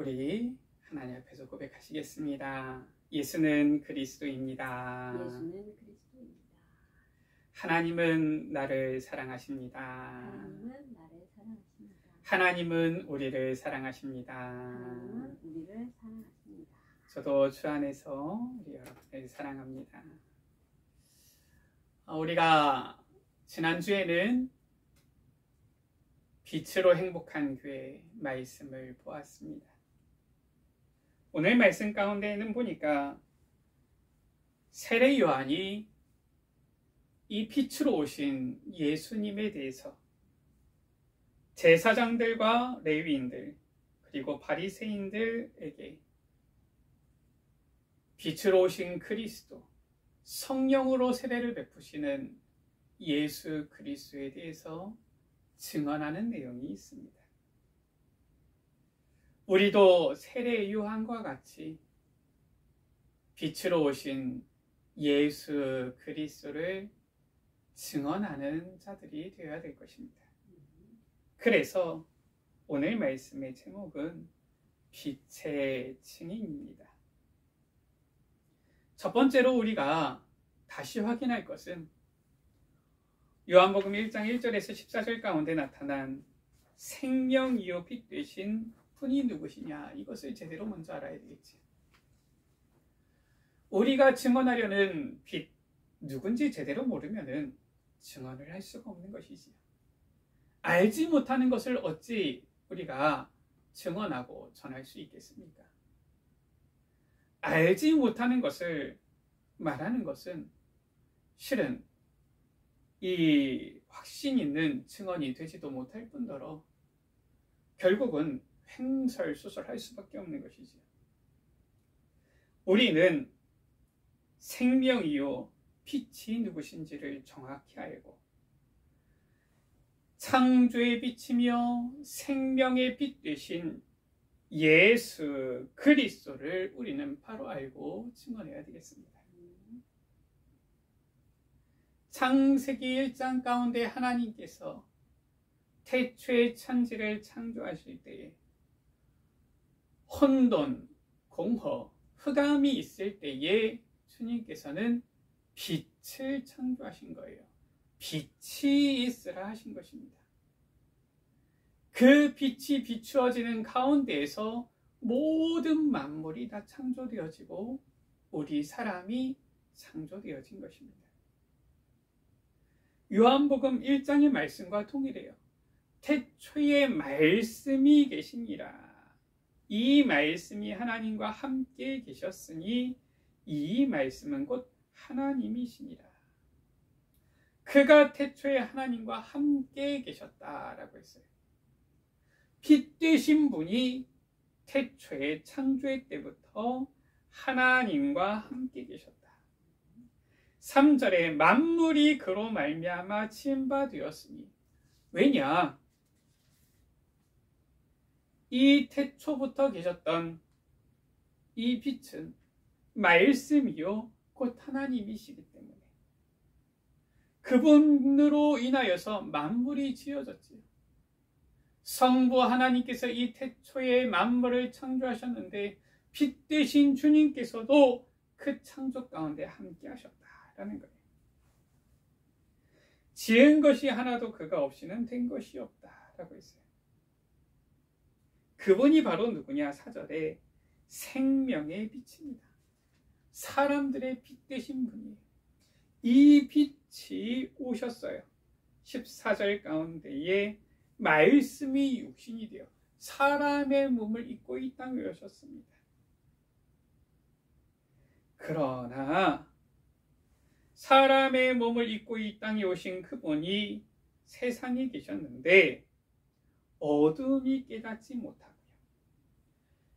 우리 하나님 앞에서 고백하시겠습니다. 예수는 그리스도입니다. 예수는 그리스도입니다. 하나님은 나를 사랑하십니다. 하나님은 나를 사랑하십니다. 하나님은 우리를 사랑하십니다. 하나님은 우리를 사랑하십니다. 저도 주 안에서 우리 여러분을 사랑합니다. 우리가 지난주에는 빛으로 행복한 교회 말씀을 보았습니다. 오늘 말씀 가운데에는 보니까 세례 요한이 이 빛으로 오신 예수님에 대해서 제사장들과 레위인들 그리고 바리새인들에게 빛으로 오신 그리스도, 성령으로 세례를 베푸시는 예수 그리스도에 대해서 증언하는 내용이 있습니다. 우리도 세례 요한과 같이 빛으로 오신 예수 그리스도를 증언하는 자들이 되어야 될 것입니다. 그래서 오늘 말씀의 제목은 빛의 증인입니다. 첫 번째로 우리가 다시 확인할 것은 요한복음 1장 1절에서 14절 가운데 나타난 생명이요 빛 되신 분이 누구시냐, 이것을 제대로 먼저 알아야 되겠지. 우리가 증언하려는 빛 누군지 제대로 모르면은 증언을 할 수가 없는 것이지요. 알지 못하는 것을 어찌 우리가 증언하고 전할 수 있겠습니까? 알지 못하는 것을 말하는 것은 실은 이 확신 있는 증언이 되지도 못할 뿐더러 결국은 횡설수설할 수밖에 없는 것이지요. 우리는 생명이요 빛이 누구신지를 정확히 알고 창조의 빛이며 생명의 빛 되신 예수 그리스도를 우리는 바로 알고 증언해야 되겠습니다. 창세기 1장 가운데 하나님께서 태초의 천지를 창조하실 때에 혼돈, 공허, 흑암이 있을 때에 주님께서는 빛을 창조하신 거예요. 빛이 있으라 하신 것입니다. 그 빛이 비추어지는 가운데에서 모든 만물이 다 창조되어지고 우리 사람이 창조되어진 것입니다. 요한복음 1장의 말씀과 동일해요. 태초에 말씀이 계시니라. 이 말씀이 하나님과 함께 계셨으니 이 말씀은 곧 하나님이시니라. 그가 태초에 하나님과 함께 계셨다라고 했어요. 빛 되신 분이 태초에 창조의 때부터 하나님과 함께 계셨다. 3절에 만물이 그로 말미암아 지은 바 되었으니, 왜냐? 이 태초부터 계셨던 이 빛은 말씀이요 곧 하나님이시기 때문에 그분으로 인하여서 만물이 지어졌지요. 성부 하나님께서 이 태초에 만물을 창조하셨는데 빛 되신 주님께서도 그 창조 가운데 함께 하셨다라는 거예요. 지은 것이 하나도 그가 없이는 된 것이 없다라고 했어요. 그분이 바로 누구냐? 4절에 생명의 빛입니다. 사람들의 빛 되신 분이에요. 이 빛이 오셨어요. 14절 가운데에 말씀이 육신이 되어 사람의 몸을 입고 이 땅에 오셨습니다. 그러나 사람의 몸을 입고 이 땅에 오신 그분이 세상에 계셨는데 어둠이 깨닫지 못하고요.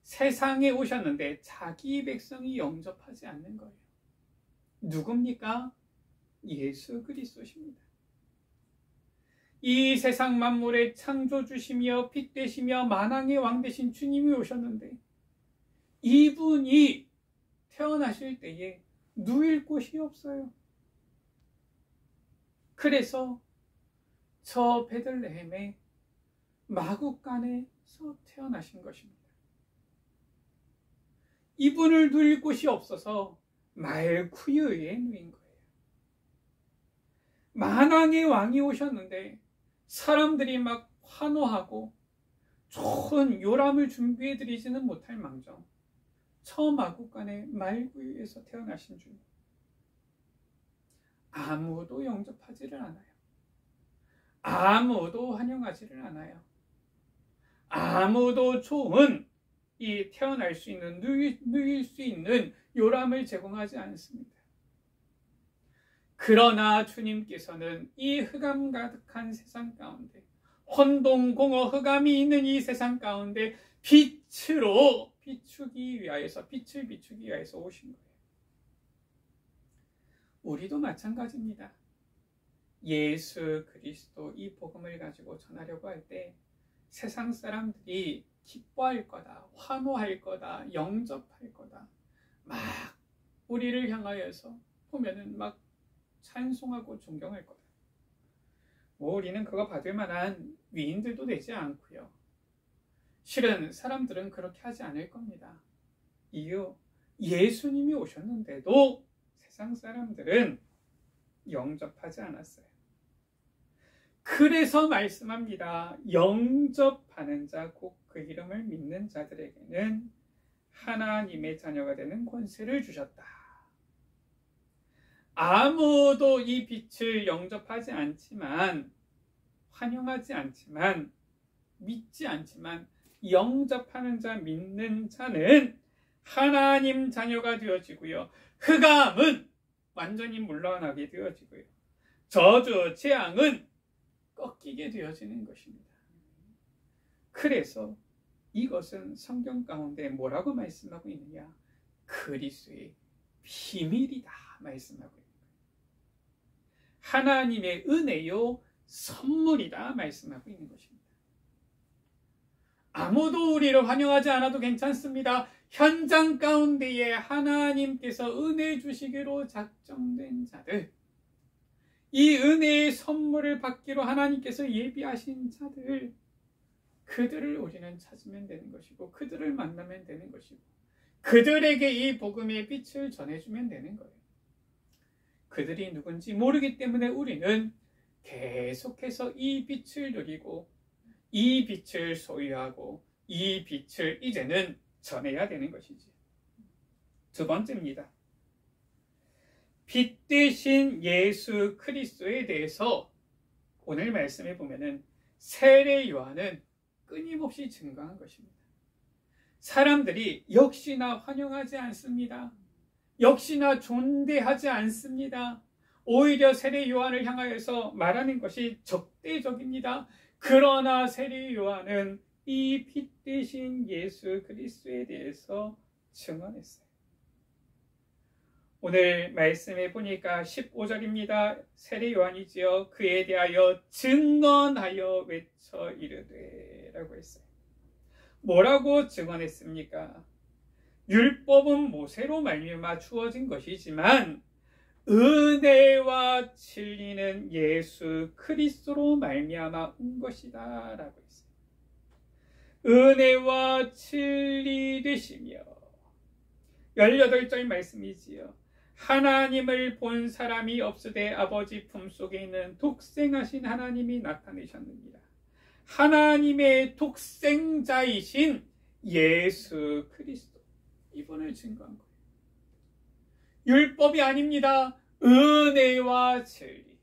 세상에 오셨는데 자기 백성이 영접하지 않는 거예요. 누굽니까? 예수 그리스도십니다. 이 세상 만물의 창조주시며 빛 되시며 만왕의 왕 되신 주님이 오셨는데 이분이 태어나실 때에 누일 곳이 없어요. 그래서 저 베들레헴에 마구간에서 태어나신 것입니다. 이분을 누릴 곳이 없어서 말구유에 누인 거예요. 만왕의 왕이 오셨는데 사람들이 막 환호하고 좋은 요람을 준비해 드리지는 못할 망정 저 마구간의 말구유에서 태어나신 주님, 아무도 영접하지를 않아요. 아무도 환영하지를 않아요. 아무도 좋은 이 태어날 수 있는, 누릴 수 있는 요람을 제공하지 않습니다. 그러나 주님께서는 이 흑암 가득한 세상 가운데, 혼동공허 흑암이 있는 이 세상 가운데 빛으로 비추기 위하여서, 빛을 비추기 위하여서 오신 거예요. 우리도 마찬가지입니다. 예수 그리스도 이 복음을 가지고 전하려고 할 때 세상 사람들이 기뻐할 거다, 환호할 거다, 영접할 거다, 막 우리를 향하여서 보면은 막 찬송하고 존경할 거다. 우리는 그거 받을 만한 위인들도 되지 않고요. 실은 사람들은 그렇게 하지 않을 겁니다. 이유, 예수님이 오셨는데도 세상 사람들은 영접하지 않았어요. 그래서 말씀합니다. 영접하는 자, 곧 그 이름을 믿는 자들에게는 하나님의 자녀가 되는 권세를 주셨다. 아무도 이 빛을 영접하지 않지만, 환영하지 않지만, 믿지 않지만, 영접하는 자, 믿는 자는 하나님 자녀가 되어지고요. 흑암은 완전히 물러나게 되어지고요. 저주, 재앙은 꺾이게 되어지는 것입니다. 그래서 이것은 성경 가운데 뭐라고 말씀하고 있느냐? 그리스도의 비밀이다 말씀하고 있는 거예요. 하나님의 은혜요 선물이다 말씀하고 있는 것입니다. 아무도 우리를 환영하지 않아도 괜찮습니다. 현장 가운데에 하나님께서 은혜 주시기로 작정된 자들, 이 은혜의 선물을 받기로 하나님께서 예비하신 자들, 그들을 우리는 찾으면 되는 것이고, 그들을 만나면 되는 것이고, 그들에게 이 복음의 빛을 전해주면 되는 거예요. 그들이 누군지 모르기 때문에 우리는 계속해서 이 빛을 누리고, 이 빛을 소유하고, 이 빛을 이제는 전해야 되는 것이지. 두 번째입니다. 빛 대신 예수 그리스도에 대해서 오늘 말씀에 보면은 세례 요한은 끊임없이 증거한 것입니다. 사람들이 역시나 환영하지 않습니다. 역시나 존대하지 않습니다. 오히려 세례 요한을 향하여서 말하는 것이 적대적입니다. 그러나 세례 요한은 이 빛 대신 예수 그리스도에 대해서 증언했어요. 오늘 말씀에 보니까 15절입니다. 세례 요한이지요. 그에 대하여 증언하여 외쳐 이르되 라고 했어요. 뭐라고 증언했습니까? 율법은 모세로 말미암아 주어진 것이지만 은혜와 진리는 예수 그리스도로 말미암아 온 것이다 라고 했어요. 은혜와 진리 되시며 18절 말씀이지요. 하나님을 본 사람이 없으되 아버지 품속에 있는 독생하신 하나님이 나타내셨느니라. 하나님의 독생자이신 예수 그리스도, 이분을 증거한 거예요. 율법이 아닙니다. 은혜와 진리.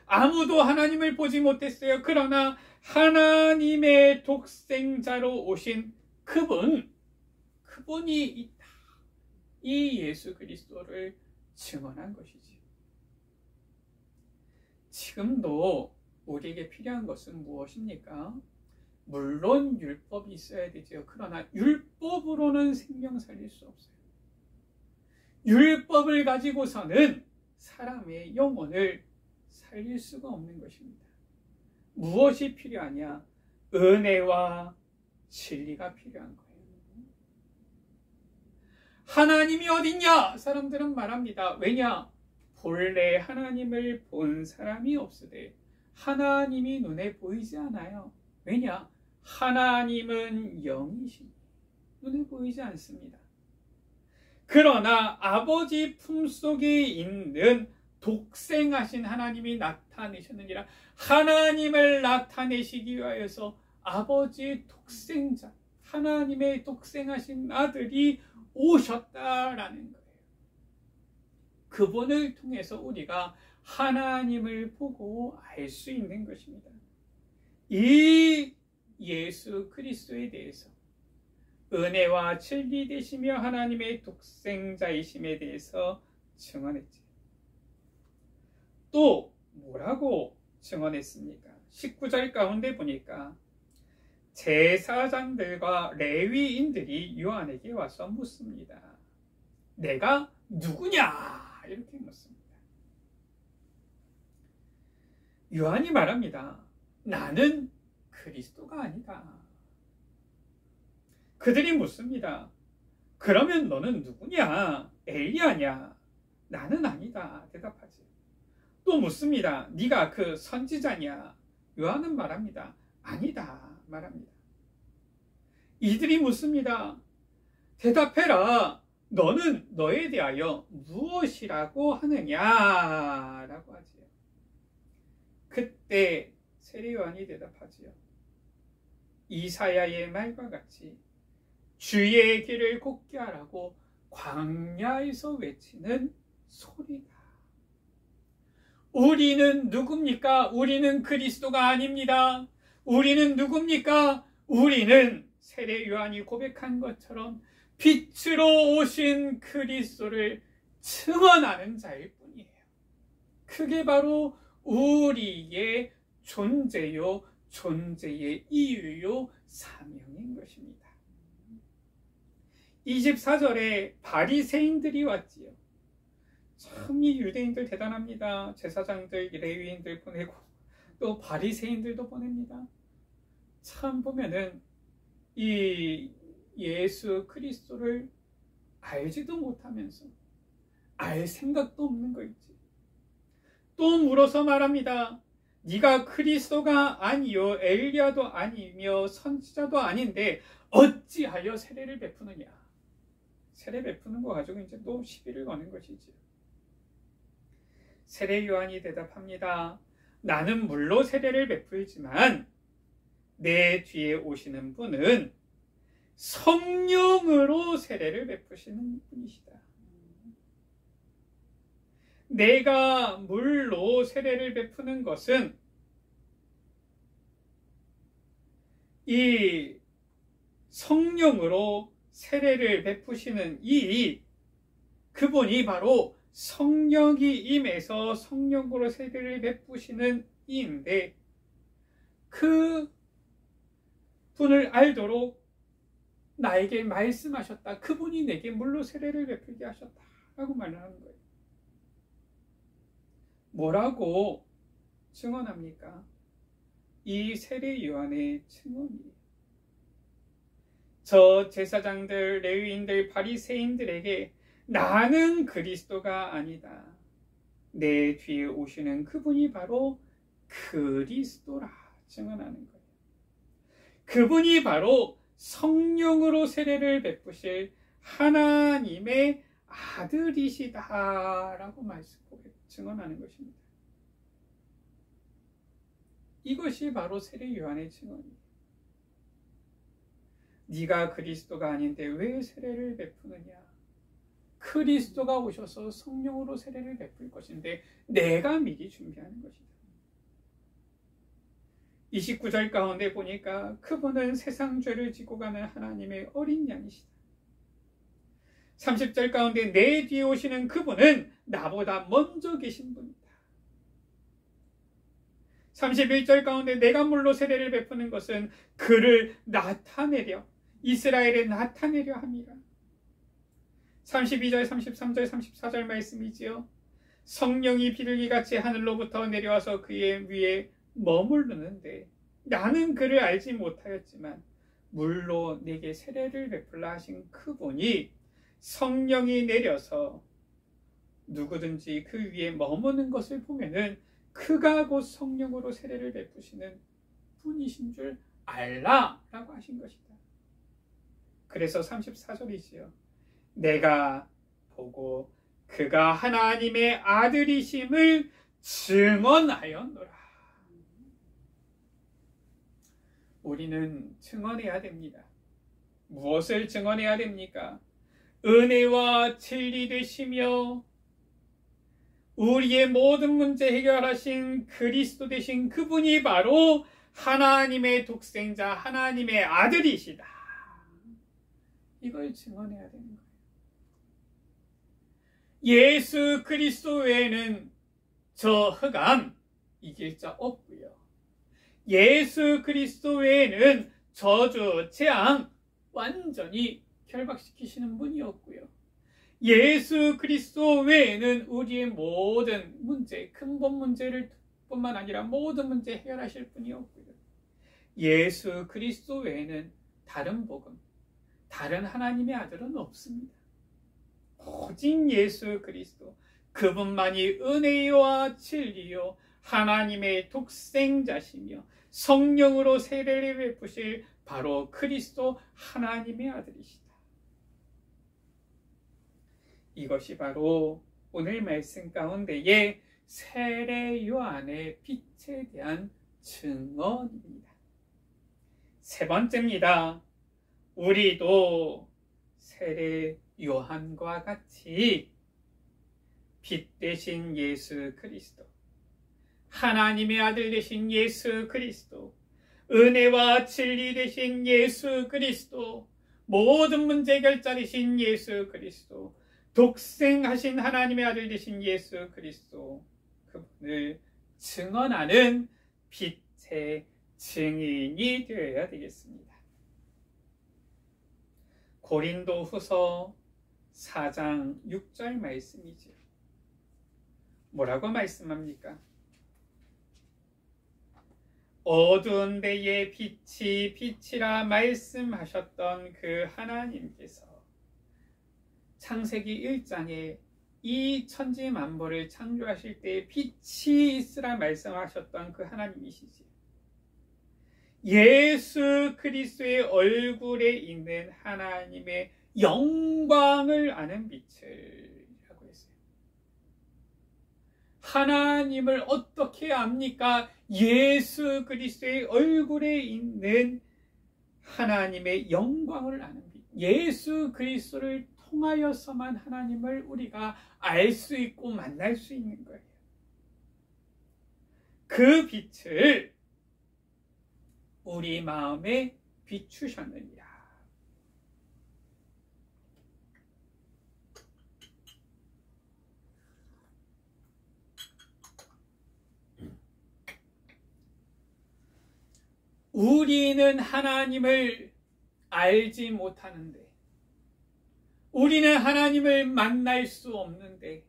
아무도 하나님을 보지 못했어요. 그러나 하나님의 독생자로 오신 그분이 있다. 이 예수 그리스도를 증언한 것이지. 지금도 우리에게 필요한 것은 무엇입니까? 물론 율법이 있어야 되죠. 그러나 율법으로는 생명 살릴 수 없어요. 율법을 가지고서는 사람의 영혼을 살릴 수가 없는 것입니다. 무엇이 필요하냐? 은혜와 진리가 필요한 거예요. 하나님이 어딨냐? 사람들은 말합니다. 왜냐? 본래 하나님을 본 사람이 없으되 하나님이 눈에 보이지 않아요. 왜냐? 하나님은 영이십니다. 눈에 보이지 않습니다. 그러나 아버지 품속에 있는 독생하신 하나님이 나타내셨느니라. 하나님을 나타내시기 위하여서 아버지의 독생자, 하나님의 독생하신 아들이 오셨다라는 거예요. 그분을 통해서 우리가 하나님을 보고 알 수 있는 것입니다. 이 예수 그리스도에 대해서 은혜와 진리 되시며 하나님의 독생자이심에 대해서 증언했지. 또 뭐라고 증언했습니까? 19절 가운데 보니까 제사장들과 레위인들이 요한에게 와서 묻습니다. 내가 누구냐? 이렇게 묻습니다. 요한이 말합니다. 나는 그리스도가 아니다. 그들이 묻습니다. 그러면 너는 누구냐? 엘리야냐? 나는 아니다. 대답하지. 또 묻습니다. 네가 그 선지자냐? 요한은 말합니다. 아니다. 말합니다. 이들이 묻습니다. 대답해라. 너는 너에 대하여 무엇이라고 하느냐? 라고 하지요. 그때 세례 요한이 대답하지요. 이사야의 말과 같이 주의 길을 곱게 하라고 광야에서 외치는 소리다. 우리는 누굽니까? 우리는 그리스도가 아닙니다. 우리는 누굽니까? 우리는 세례 요한이 고백한 것처럼 빛으로 오신 그리스도를 증언하는 자일 뿐이에요. 그게 바로 우리의 존재요, 존재의 이유요, 사명인 것입니다. 24절에 바리새인들이 왔지요. 참 이 유대인들 대단합니다. 제사장들, 레위인들 보내고 또 바리새인들도 보냅니다. 참 보면은 이 예수 그리스도를 알지도 못하면서 알 생각도 없는 거 있지. 또 물어서 말합니다. 네가 그리스도가 아니요 엘리야도 아니며 선지자도 아닌데 어찌하여 세례를 베푸느냐. 세례 베푸는 거 가지고 이제 또 시비를 거는 것이지. 세례 요한이 대답합니다. 나는 물로 세례를 베풀지만 내 뒤에 오시는 분은 성령으로 세례를 베푸시는 분이시다. 내가 물로 세례를 베푸는 것은 이 성령으로 세례를 베푸시는 이 그분이 바로 성령이 임해서 성령으로 세례를 베푸시는 이인데 그 분을 알도록 나에게 말씀하셨다. 그분이 내게 물로 세례를 베풀게 하셨다. 라고 말하는 거예요. 뭐라고 증언합니까? 이 세례 요한의 증언이에요. 저 제사장들, 레위인들, 바리새인들에게 나는 그리스도가 아니다. 내 뒤에 오시는 그분이 바로 그리스도라 증언하는 거예요. 그분이 바로 성령으로 세례를 베푸실 하나님의 아들이시다라고 증언하는 것입니다. 이것이 바로 세례 요한의 증언이에요. 네가 그리스도가 아닌데 왜 세례를 베푸느냐? 그리스도가 오셔서 성령으로 세례를 베풀 것인데 내가 미리 준비하는 것이다. 29절 가운데 보니까 그분은 세상 죄를 지고 가는 하나님의 어린 양이시다. 30절 가운데 내 뒤에 오시는 그분은 나보다 먼저 계신 분이다. 31절 가운데 내가 물로 세례를 베푸는 것은 그를 나타내려 이스라엘에 나타내려 함이라. 32절, 33절, 34절 말씀이지요. 성령이 비둘기같이 하늘로부터 내려와서 그의 위에 머무르는데 나는 그를 알지 못하였지만 물로 내게 세례를 베풀라 하신 그분이 성령이 내려서 누구든지 그 위에 머무는 것을 보면은 그가 곧 성령으로 세례를 베푸시는 분이신 줄 알라 라고 하신 것이다. 그래서 34절이지요. 내가 보고 그가 하나님의 아들이심을 증언하였노라. 우리는 증언해야 됩니다. 무엇을 증언해야 됩니까? 은혜와 진리 되시며 우리의 모든 문제 해결하신 그리스도 되신 그분이 바로 하나님의 독생자, 하나님의 아들이시다. 이걸 증언해야 되는 거예요. 예수 그리스도 외에는 저 흑암 이길 자 없고요. 예수 그리스도 외에는 저주, 재앙 완전히 결박시키시는 분이 없고요. 예수 그리스도 외에는 우리의 모든 문제, 근본 문제를 뿐만 아니라 모든 문제 해결하실 분이 없고요. 예수 그리스도 외에는 다른 복음, 다른 하나님의 아들은 없습니다. 오직 예수 그리스도, 그분만이 은혜와 진리요 하나님의 독생자시며 성령으로 세례를 베푸실 바로 그리스도 하나님의 아들이시다. 이것이 바로 오늘 말씀 가운데의 세례 요한의 빛에 대한 증언입니다. 세 번째입니다. 우리도 세례 요한과 같이 빛 되신 예수 그리스도, 하나님의 아들 되신 예수 그리스도, 은혜와 진리 되신 예수 그리스도, 모든 문제 해결자 되신 예수 그리스도, 독생하신 하나님의 아들 되신 예수 그리스도, 그분을 증언하는 빛의 증인이 되어야 되겠습니다. 고린도후서 4장 6절 말씀이죠. 뭐라고 말씀합니까? 어두운 데에 빛이 빛이라 말씀하셨던 그 하나님께서 창세기 1장에 이 천지 만물을 창조하실 때 빛이 있으라 말씀하셨던 그 하나님이시지. 예수 그리스도의 얼굴에 있는 하나님의 영광을 아는 빛이라고 했어요. 하나님을 어떻게 압니까? 예수 그리스도의 얼굴에 있는 하나님의 영광을 아는 빛. 예수 그리스도를 통하여서만 하나님을 우리가 알 수 있고 만날 수 있는 거예요. 그 빛을 우리 마음에 비추셨느니라. 우리는 하나님을 알지 못하는데, 우리는 하나님을 만날 수 없는데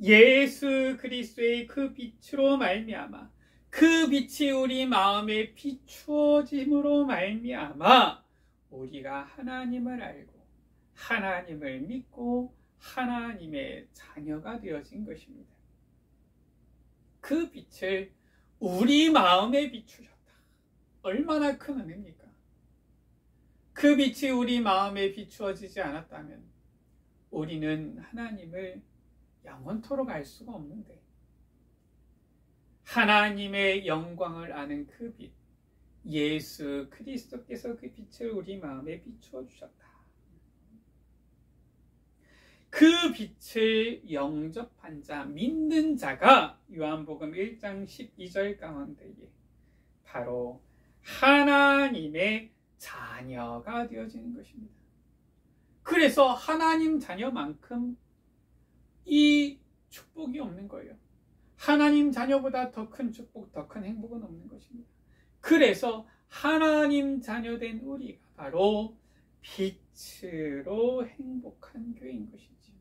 예수 그리스도의 그 빛으로 말미암아, 그 빛이 우리 마음에 비추어짐으로 말미암아 우리가 하나님을 알고 하나님을 믿고 하나님의 자녀가 되어진 것입니다. 그 빛을 우리 마음에 비추셨다. 얼마나 큰 은혜입니까? 그 빛이 우리 마음에 비추어지지 않았다면 우리는 하나님을 영원토록 알 수가 없는데, 하나님의 영광을 아는 그 빛, 예수 그리스도께서 그 빛을 우리 마음에 비추어 주셨다. 그 빛을 영접한 자, 믿는 자가 요한복음 1장 12절 가운데에 바로 하나님의 자녀가 되어지는 것입니다. 그래서 하나님 자녀만큼 이 축복이 없는 거예요. 하나님 자녀보다 더 큰 축복, 더 큰 행복은 없는 것입니다. 그래서 하나님 자녀된 우리가 바로 빛으로 행복한 교회인 것이죠.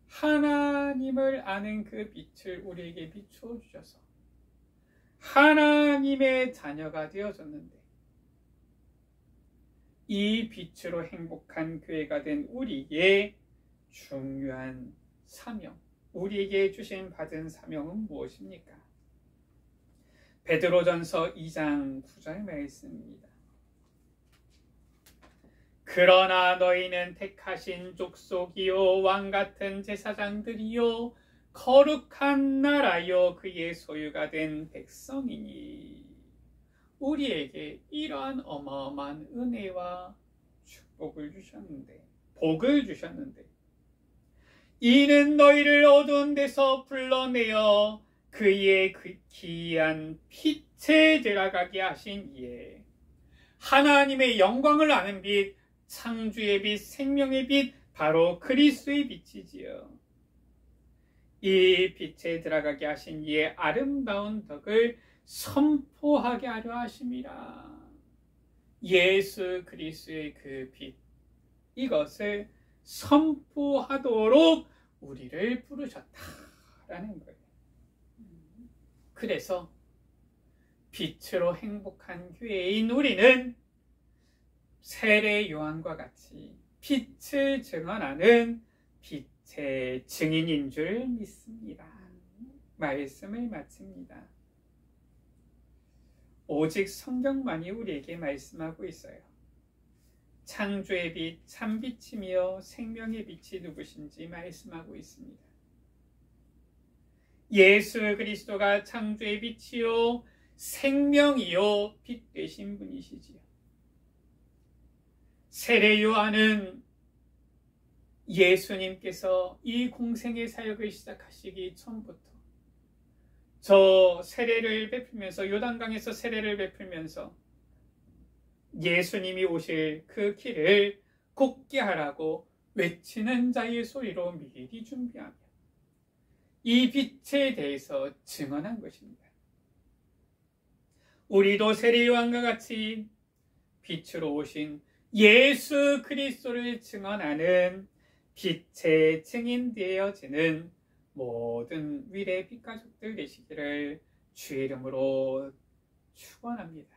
하나님을 아는 그 빛을 우리에게 비추어 주셔서 하나님의 자녀가 되어졌는데, 이 빛으로 행복한 교회가 된 우리의 중요한 사명, 우리에게 주신 받은 사명은 무엇입니까? 베드로전서 2장 9절 말씀입니다. 그러나 너희는 택하신 족속이요 왕같은 제사장들이요 거룩한 나라요 그의 소유가 된 백성이니 우리에게 이러한 어마어마한 은혜와 축복을 주셨는데 복을 주셨는데 이는 너희를 어두운 데서 불러내어 그의 기이한 빛에 들어가게 하신 이에 하나님의 영광을 아는 빛 창조의 빛 생명의 빛 바로 그리스도의 빛이지요. 이 빛에 들어가게 하신 이의 아름다운 덕을 선포하게 하려 하심이라. 예수 그리스도의 그 빛 이것을 선포하도록 우리를 부르셨다라는 거예요. 그래서 빛으로 행복한 교회인 우리는 세례 요한과 같이 빛을 증언하는 빛의 증인인 줄 믿습니다. 말씀을 마칩니다. 오직 성경만이 우리에게 말씀하고 있어요. 창조의 빛, 참빛이며 생명의 빛이 누구신지 말씀하고 있습니다. 예수 그리스도가 창조의 빛이요 생명이요 빛 되신 분이시지요. 세례 요한은 예수님께서 이 공생의 사역을 시작하시기 전부터 저 세례를 베풀면서 요단강에서 세례를 베풀면서 예수님이 오실 그 길을 곱게 하라고 외치는 자의 소리로 미리 준비하며 이 빛에 대해서 증언한 것입니다. 우리도 세례 요한과 같이 빛으로 오신 예수 그리스도를 증언하는 빛의 증인 되어지는 모든 위례 빛가족들 되시기를 주의 이름으로 축원합니다.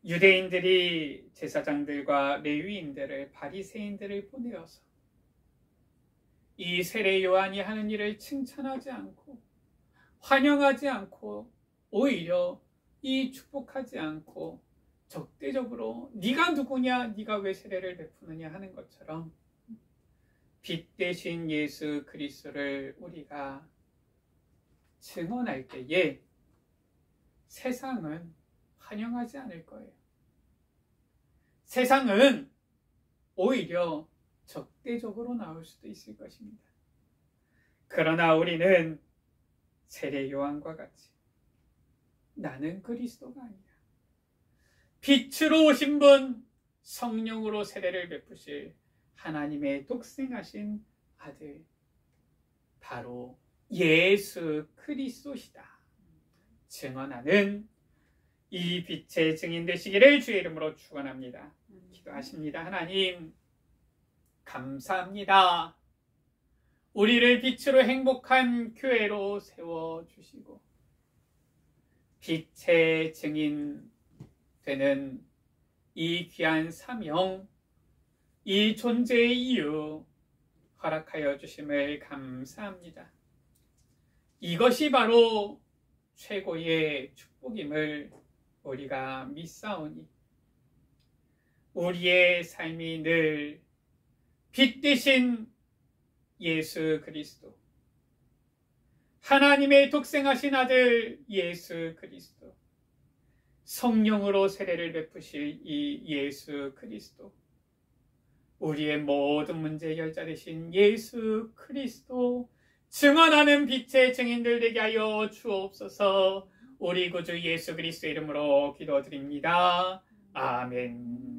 유대인들이 제사장들과 레위인들을 바리새인들을 보내어서 이 세례 요한이 하는 일을 칭찬하지 않고 환영하지 않고 오히려 이 축복하지 않고 적대적으로 네가 누구냐, 네가 왜 세례를 베푸느냐 하는 것처럼 빛 대신 예수 그리스도를 우리가 증언할 때에 세상은 환영하지 않을 거예요. 세상은 오히려 적대적으로 나올 수도 있을 것입니다. 그러나 우리는 세례 요한과 같이 나는 그리스도가 아니야. 빛으로 오신 분, 성령으로 세례를 베푸실 하나님의 독생하신 아들, 바로 예수 그리스도시다 증언하는 이 빛의 증인 되시기를 주의 이름으로 축원합니다. 기도하십니다. 하나님 감사합니다. 우리를 빛으로 행복한 교회로 세워주시고 빛의 증인 되는 이 귀한 사명, 이 존재의 이유 허락하여 주심을 감사합니다. 이것이 바로 최고의 축복임을 우리가 믿사오니 우리의 삶이 늘 빛 대신 예수 그리스도, 하나님의 독생하신 아들 예수 그리스도, 성령으로 세례를 베푸실 이 예수 그리스도, 우리의 모든 문제 해결자 되신 예수 그리스도 증언하는 빛의 증인들 되게 하여 주옵소서. 우리 구주 예수 그리스도 이름으로 기도드립니다. 아멘.